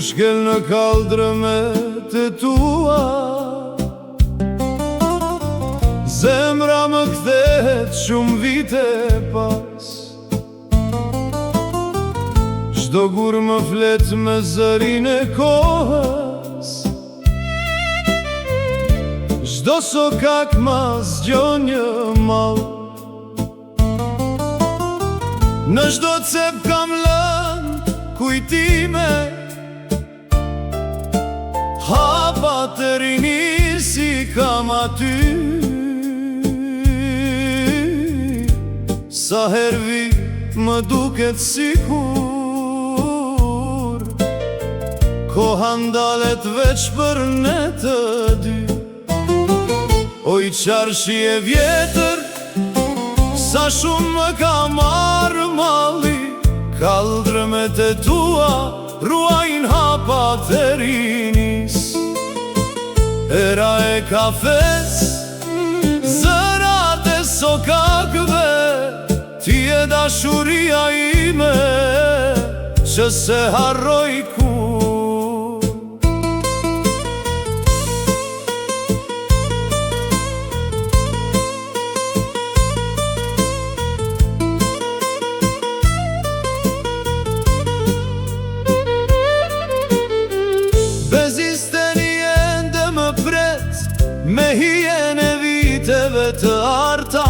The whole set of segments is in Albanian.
shkel në kaldrëmet e tua, zemra më kthehet shumë vite pas. Çdo gur më flet me zërin e kohës, çdo sokak ma zgjon një mall. Në çdo cep kam lënë kujtime, hapa të rini si kam aty. Sa her vi më duket sikur koha ndalet veç për ne të dy. Oj qarshi e vjetër, sa shumë më ka marrë malli, kaldrëmet e tua ruajnë hapat e rinis. Era e kafes, zërat e sokakve, ti e dashuria ime që se harroj kur. Bezisteni ende më pret me hijen e viteve të arta,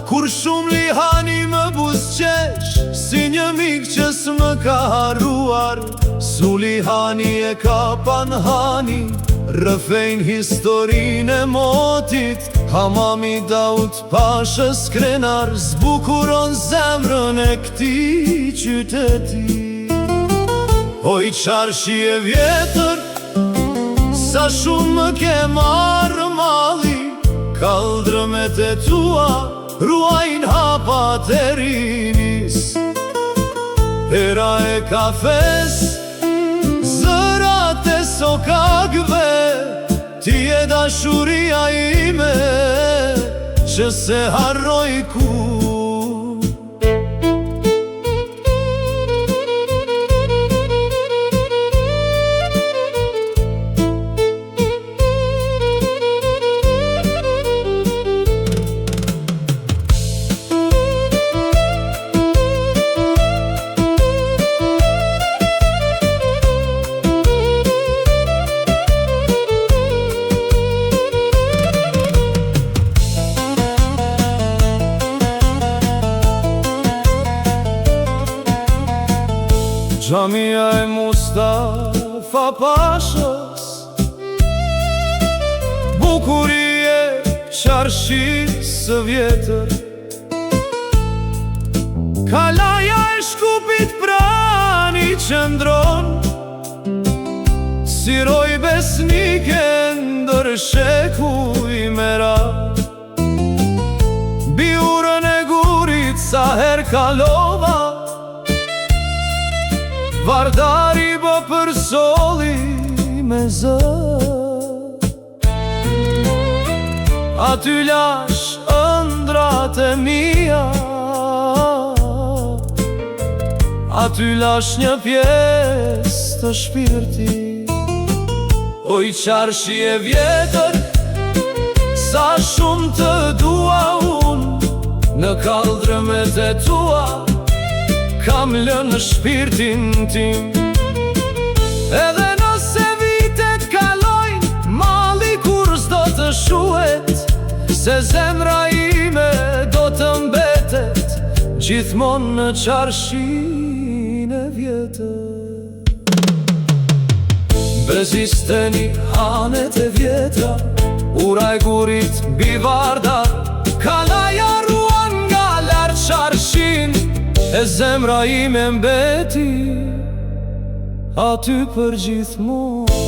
kur shumë lihani më buzqesh si një mik që s'më ka harruar. Su lihani e ka panhani, rëfejn historin e motit, hamami Daut Pashës krenar, zbukuron zemrën e këti qyteti. Oj qarshi e vjetër, sa shumë më ke marrë malli, kaldrëmet e tua ruajnë hapat e rinis. Era e kafes, zërat e sokakve, ti e dashuria ime që se harroj kur. Xhamia e Mustafa Pashës, bukurie qarshis së vjetër, kalaja e shkupit prani qëndron, si roj besnike ndër shekuj me radhë. Biurën e gurit sa her kalova, vardari bë për soli me zë. Aty lash ëndrat e mia, aty lash një pjesë të shpirti. Oj qarshi e vjetër, sa shumë të dua unë, në kaldrëmet e tua kam lënë shpirtin tim. Edhe nëse vitet kalojnë, malli kur s'do të shuhet, se zemra ime do të mbetet gjithmonë në qarshin e vjetër. Bezisteni hanet e vjetra, ura e gurit mbi vardar, kalaja ruan nga lartë qarshin, e zemra ime mbeti aty për gjithmonë.